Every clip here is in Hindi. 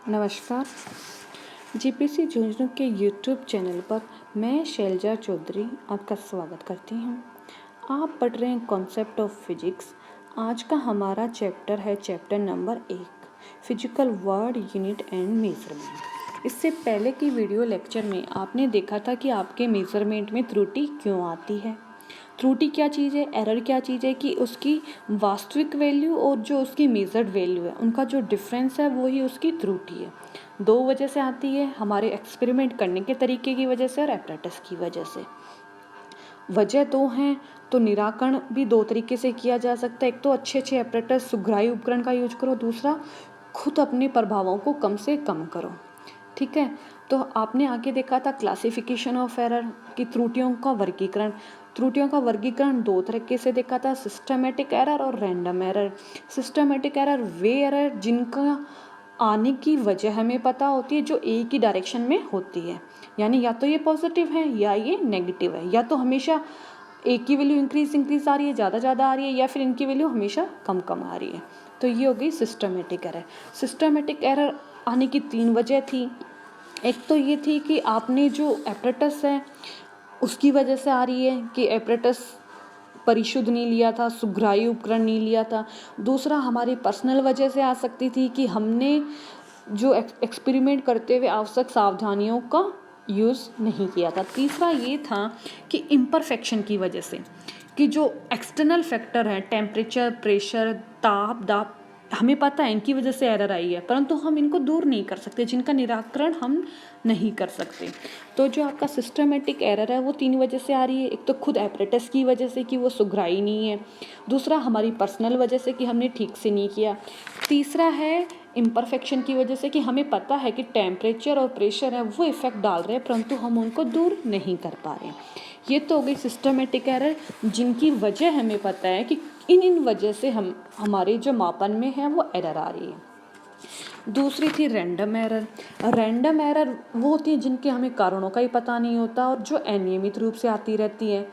नमस्कार। जीपीसी झुंझुनू के यूट्यूब चैनल पर मैं शैलजा चौधरी आपका स्वागत करती हूँ। आप पढ़ रहे हैं कॉन्सेप्ट ऑफ फिजिक्स। आज का हमारा चैप्टर है chapter number 1, physical word, unit and measurement. इससे पहले की वीडियो लेक्चर में आपने देखा था कि आपके मेजरमेंट में त्रुटि क्यों आती है। त्रुटि क्या चीज़ है, एरर क्या चीज़ है कि उसकी वास्तविक वैल्यू और जो उसकी मेजर्ड वैल्यू है उनका जो डिफरेंस है वो ही उसकी त्रुटि है। दो वजह से आती है, हमारे एक्सपेरिमेंट करने के तरीके की वजह से और एप्रेटस की वजह से। वजह दो हैं तो निराकरण भी दो तरीके से किया जा सकता है। एक तो अच्छे एप्रेटस सुग्राही उपकरण का यूज करो, दूसरा खुद अपने प्रभावों को कम से कम करो। ठीक है, तो आपने आगे देखा था क्लासिफिकेशन ऑफ एरर की त्रुटियों का वर्गीकरण। त्रुटियों का वर्गीकरण दो तरीके से देखा था, सिस्टमेटिक एरर और रैंडम एरर। सिस्टमेटिक एरर वे एरर जिनका आने की वजह हमें पता होती है, जो एक ही डायरेक्शन में होती है, यानी या तो ये पॉजिटिव है या ये नेगेटिव है, या तो हमेशा एक की वैल्यू इंक्रीज आ रही है, ज़्यादा आ रही है, या फिर इनकी वैल्यू हमेशा कम आ रही है। तो ये हो गई सिस्टमेटिक एरर। सिस्टमेटिक एरर आने की तीन वजह थी। एक तो ये थी कि आपने जो एपरेटस है उसकी वजह से आ रही है कि एपरेटस परिशुद्ध नहीं लिया था, सुग्राही उपकरण नहीं लिया था। दूसरा हमारी पर्सनल वजह से आ सकती थी कि हमने जो एक्सपेरिमेंट करते हुए आवश्यक सावधानियों का यूज़ नहीं किया था। तीसरा ये था कि इम्परफेक्शन की वजह से, कि जो एक्सटर्नल फैक्टर हैं, टेम्परेचर, प्रेशर, ताप, दाब, हमें पता है इनकी वजह से एरर आई है, परंतु हम इनको दूर नहीं कर सकते, जिनका निराकरण हम नहीं कर सकते। तो जो आपका सिस्टमेटिक एरर है वो तीन वजह से आ रही है। एक तो खुद एपरेटस की वजह से कि वो सुघराई नहीं है, दूसरा हमारी पर्सनल वजह से कि हमने ठीक से नहीं किया, तीसरा है इम्परफेक्शन की वजह से कि हमें पता है कि टेम्परेचर और प्रेशर है वो इफ़ेक्ट डाल रहे हैं, परंतु हम उनको दूर नहीं कर पा रहे। ये तो हो गई सिस्टमेटिक एरर जिनकी वजह हमें पता है कि इन वजह से हमारे जो मापन में है वो एरर आ रही है। दूसरी थी रैंडम एरर। रैंडम एरर वो होती है जिनके हमें कारणों का ही पता नहीं होता और जो अनियमित रूप से आती रहती है।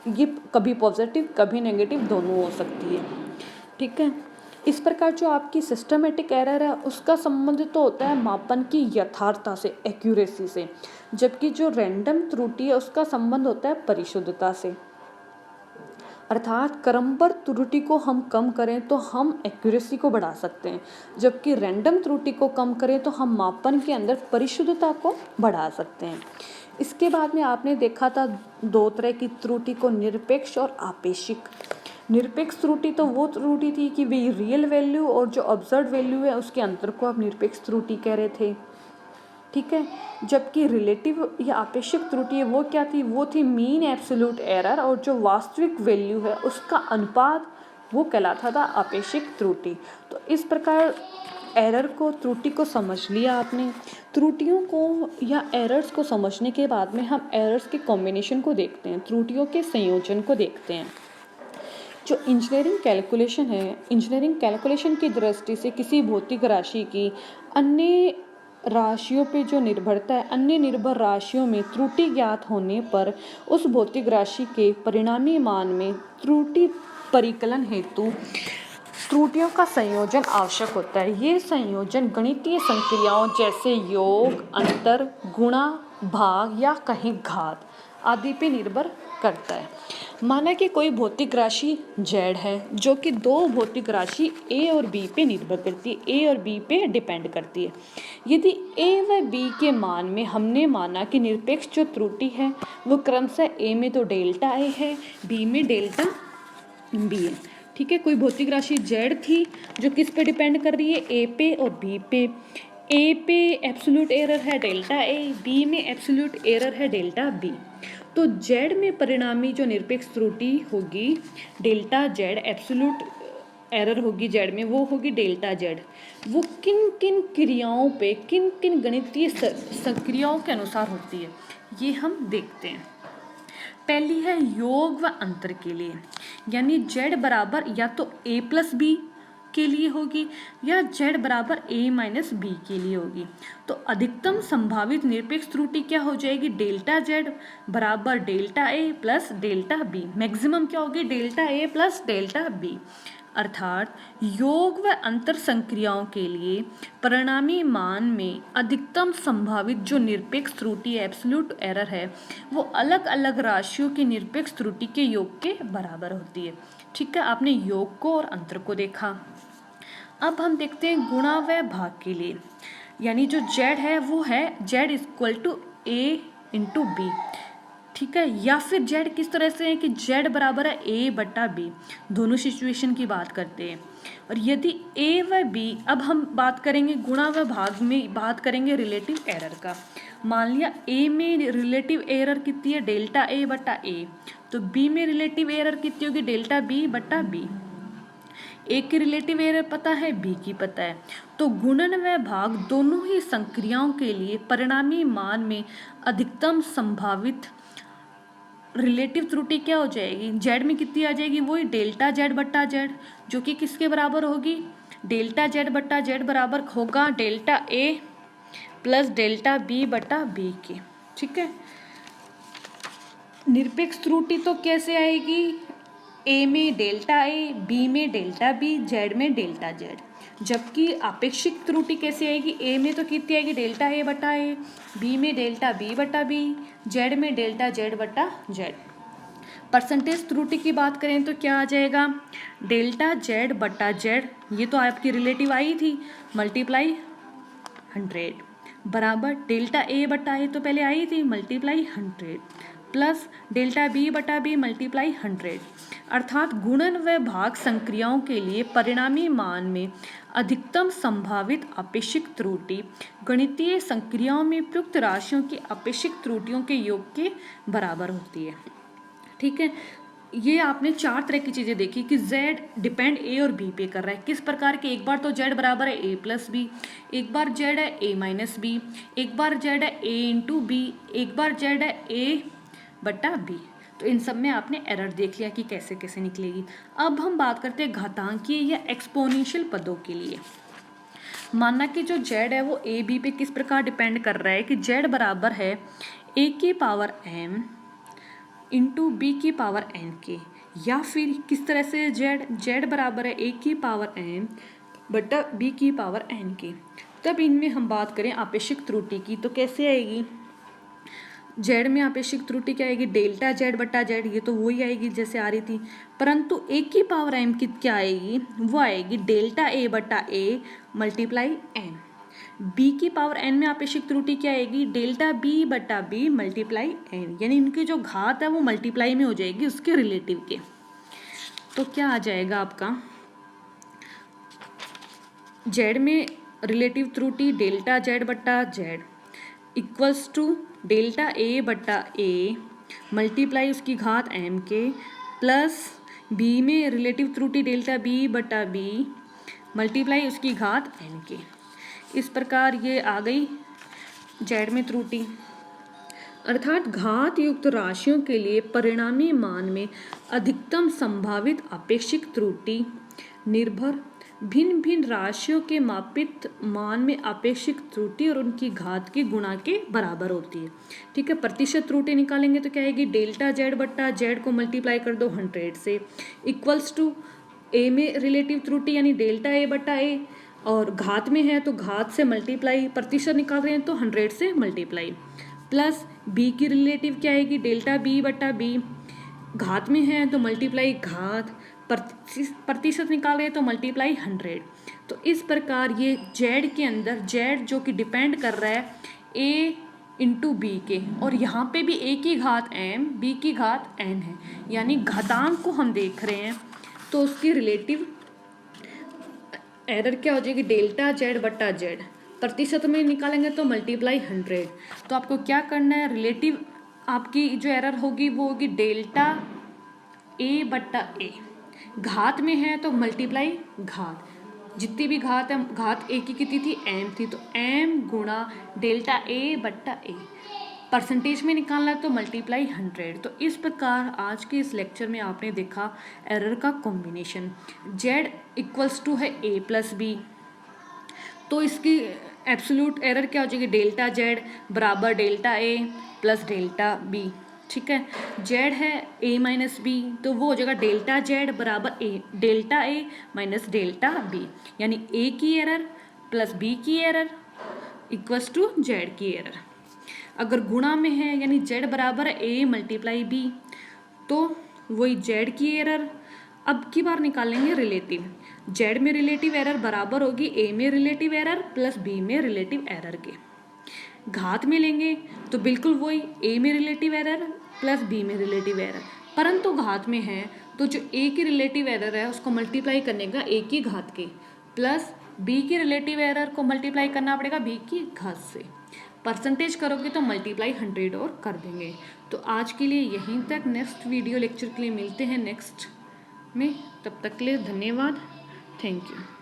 ये कभी पॉजिटिव कभी नेगेटिव दोनों हो सकती है। ठीक है, इस प्रकार जो आपकी सिस्टमेटिक एरर है उसका संबंध तो होता है मापन की यथार्थता से, एक्यूरेसी से, जबकि जो रैंडम त्रुटि है उसका संबंध होता है परिशुद्धता से। अर्थात क्रमबद्ध त्रुटि को हम कम करें तो हम एक्यूरेसी को बढ़ा सकते हैं, जबकि रैंडम त्रुटि को कम करें तो हम मापन के अंदर परिशुद्धता को बढ़ा सकते हैं। इसके बाद में आपने देखा था दो तरह की त्रुटि को, निरपेक्ष और आपेक्षिक। निरपेक्ष त्रुटि तो वो त्रुटि थी कि वे रियल वैल्यू और जो ऑब्जर्व वैल्यू है उसके अंतर को आप निरपेक्ष त्रुटि कह रहे थे। ठीक है, जबकि रिलेटिव या आपेक्षिक त्रुटि है वो क्या थी, वो थी मीन एब्सोल्यूट एरर और जो वास्तविक वैल्यू है उसका अनुपात, वो कहलाता था आपेक्षिक त्रुटि। तो इस प्रकार एरर को, त्रुटि को समझ लिया आपने। त्रुटियों को या एरर्स को समझने के बाद में हम एरर्स के कॉम्बिनेशन को देखते हैं, त्रुटियों के संयोजन को देखते हैं। जो इंजीनियरिंग कैलकुलेशन है, इंजीनियरिंग कैलकुलेशन की दृष्टि से किसी भौतिक राशि की अन्य राशियों पे जो निर्भरता है, अन्य निर्भर राशियों में त्रुटि ज्ञात होने पर उस भौतिक राशि के परिणामी मान में त्रुटि परिकलन हेतु त्रुटियों का संयोजन आवश्यक होता है। ये संयोजन गणितीय संक्रियाओं जैसे योग, अंतर, गुणा, भाग या कहीं घात आदि पे निर्भर करता है। माना कि कोई भौतिक राशि z है जो कि दो भौतिक राशि a और b पे निर्भर करती है, a और b पे डिपेंड करती है। यदि a व b के मान में हमने माना कि निरपेक्ष जो त्रुटि है वो क्रमशः a में तो डेल्टा a है, b में डेल्टा b है। ठीक है, कोई भौतिक राशि z थी जो किस पे डिपेंड कर रही है, a पे और b पे। a पे एब्सोल्यूट एरर है डेल्टा a, b में एब्सोल्यूट एरर है डेल्टा b। तो z में परिणामी जो निरपेक्ष त्रुटि होगी डेल्टा z, एब्सोल्यूट एरर होगी z में, वो होगी डेल्टा z। वो किन किन क्रियाओं पे, किन किन गणितीय संक्रियाओं के अनुसार होती है ये हम देखते हैं। पहली है योग व अंतर के लिए, यानी z बराबर या तो a प्लस b के लिए होगी या z बराबर a माइनस b के लिए होगी। तो अधिकतम संभावित निरपेक्ष त्रुटि क्या हो जाएगी, डेल्टा z बराबर delta a plus delta b। Maximum क्या होगी, delta a plus delta b। अर्थात योग व अंतर संक्रियाओं के लिए परिणामी मान में अधिकतम संभावित जो निरपेक्ष त्रुटि एब्सोल्यूट एरर है वो अलग अलग राशियों की निरपेक्ष त्रुटि के योग के बराबर होती है। ठीक है, आपने योग को और अंतर को देखा। अब हम देखते हैं गुणा व भाग के लिए, यानी जो z है वो है z equal to A into B. ठीक है, या फिर z किस तरह से है कि z बराबर है a बटा b, दोनों सिचुएशन की बात करते हैं। और यदि a व b, अब हम बात करेंगे गुणा व भाग में बात करेंगे रिलेटिव एरर का। मान लिया a में रिलेटिव एरर कितनी है डेल्टा a बटा a, तो b में रिलेटिव एरर कितनी होगी डेल्टा b बटा b। ए की रिलेटिव एरर पता है, बी की पता है, तो गुणन व भाग दोनों ही संक्रियाओं के लिए परिणामी मान में अधिकतम संभावित रिलेटिव त्रुटि क्या हो जाएगी, जेड में कितनी आ जाएगी, वही डेल्टा जेड बट्टा जेड, जो कि किसके बराबर होगी, डेल्टा जेड बट्टा जेड बराबर होगा delta A plus delta B बट्टा बी के। ठीक है, निरपेक्ष त्रुटि तो कैसे आएगी, ए में डेल्टा ए, बी में डेल्टा बी, जेड में डेल्टा जेड। जबकि आपेक्षिक त्रुटि कैसे आएगी, ए में तो कितनी आएगी डेल्टा ए बटा ए, बी में डेल्टा बी बटा बी, जेड में डेल्टा जेड बटा जेड। परसेंटेज त्रुटि की बात करें तो क्या आ जाएगा, डेल्टा जेड बटा जेड, ये तो आपकी रिलेटिव आई थी, मल्टीप्लाई 100 बराबर डेल्टा ए बटा ए तो पहले आई थी, मल्टीप्लाई 100 प्लस डेल्टा बी बटा बी मल्टीप्लाई 100। अर्थात गुणन व भाग संक्रियाओं के लिए परिणामी मान में अधिकतम संभावित आपेक्षिक त्रुटि गणितीय संक्रियाओं में प्रयुक्त राशियों की आपेक्षिक त्रुटियों के योग के बराबर होती है। ठीक है, ये आपने चार तरह की चीज़ें देखी कि z डिपेंड a और b पे कर रहा है। किस प्रकार के, एक बार तो z बराबर है a प्लस बी, एक बार z है a माइनस बी, एक बार z है a इंटू बी, एक बार z है a बटा b। तो इन सब में आपने एरर देख लिया कि कैसे कैसे निकलेगी। अब हम बात करते हैं घातांकीय या एक्सपोनेंशियल पदों के लिए। मानना कि जो z है वो a b पे किस प्रकार डिपेंड कर रहा है कि z बराबर है a की पावर m इंटू बी की पावर n के, या फिर किस तरह से z बराबर है a की पावर m बटा b की पावर n के। तब इनमें हम बात करें आपेक्षिक त्रुटि की तो कैसे आएगी, z में आपेक्षिक त्रुटि क्या आएगी, डेल्टा z बटा z, ये तो वही आएगी जैसे आ रही थी, परंतु a की पावर m की क्या आएगी, वो आएगी डेल्टा a बटा a मल्टीप्लाई m। b की पावर n में आपेक्षिक त्रुटि क्या आएगी, डेल्टा b बटा b मल्टीप्लाई n, यानी इनकी जो घात है वो मल्टीप्लाई में हो जाएगी उसके रिलेटिव के। तो क्या आ जाएगा आपका, z में रिलेटिव त्रुटि डेल्टा z बटा z equals to delta a बटा a मल्टीप्लाई उसकी घात m के, प्लस b में रिलेटिव त्रुटि डेल्टा b बटा b मल्टीप्लाई उसकी घात n के। इस प्रकार ये आ गई z में त्रुटि। अर्थात घात युक्त राशियों के लिए परिणामी मान में अधिकतम संभावित आपेक्षिक त्रुटि निर्भर भिन्न भिन्न राशियों के मापित मान में आपेक्षिक त्रुटि और उनकी घात के गुणा के बराबर होती है। ठीक है, प्रतिशत त्रुटि निकालेंगे तो क्या आएगी, डेल्टा जेड बट्टा जेड को मल्टीप्लाई कर दो 100 से इक्वल्स टू ए में रिलेटिव त्रुटि यानी डेल्टा ए बट्टा ए, और घात में है तो घात से मल्टीप्लाई, प्रतिशत निकाल रहे हैं तो 100 से मल्टीप्लाई, प्लस बी की रिलेटिव क्या आएगी, डेल्टा बी बट्टा बी, घात में है तो मल्टीप्लाई घात, प्रतिशत निकाल रहे हैं तो मल्टीप्लाई 100। तो इस प्रकार ये z के अंदर z जो कि डिपेंड कर रहा है a इंटू बी के, और यहाँ पे भी a की घात m b की घात n है, यानी घातांक को हम देख रहे हैं तो उसकी रिलेटिव एरर क्या हो जाएगी, डेल्टा z बट्टा z, प्रतिशत में निकालेंगे तो मल्टीप्लाई 100। तो आपको क्या करना है, रिलेटिव आपकी जो एरर होगी वो होगी डेल्टा a बट्टा a, घात में है तो मल्टीप्लाई घात, जितनी भी घात है, घात a की कितनी थी, m थी, तो m गुणा डेल्टा a बट्टा a, परसेंटेज में निकालना है तो मल्टीप्लाई 100। तो इस प्रकार आज के इस लेक्चर में आपने देखा एरर का कॉम्बिनेशन, z इक्वल्स टू है a प्लस बी, तो इसकी एब्सोल्यूट एरर क्या हो जाएगी, डेल्टा z बराबर delta a plus delta b। ठीक है। जेड है ए माइनस बी, तो वो हो जाएगा डेल्टा जेड बराबर ए, delta A minus delta B, यानी ए की एरर प्लस बी की एरर इक्वल्स टू जेड की एरर। अगर गुणा में है यानी जेड बराबर ए मल्टीप्लाई बी, तो वही जेड की एरर। अब की बार निकालेंगे रिलेटिव, जेड में रिलेटिव एरर बराबर होगी ए में रिलेटिव एरर प्लस बी में रिलेटिव एरर के। घात में लेंगे तो बिल्कुल वही ए में रिलेटिव एरर प्लस बी में रिलेटिव एरर, परंतु घात में है तो जो ए की रिलेटिव एरर है उसको मल्टीप्लाई करने का ए की घात के, प्लस बी की रिलेटिव एरर को मल्टीप्लाई करना पड़ेगा बी की घात से। परसेंटेज करोगे तो मल्टीप्लाई 100 और कर देंगे। तो आज के लिए यहीं तक, नेक्स्ट वीडियो लेक्चर के लिए मिलते हैं नेक्स्ट में, तब तक के लिए धन्यवाद, थैंक यू।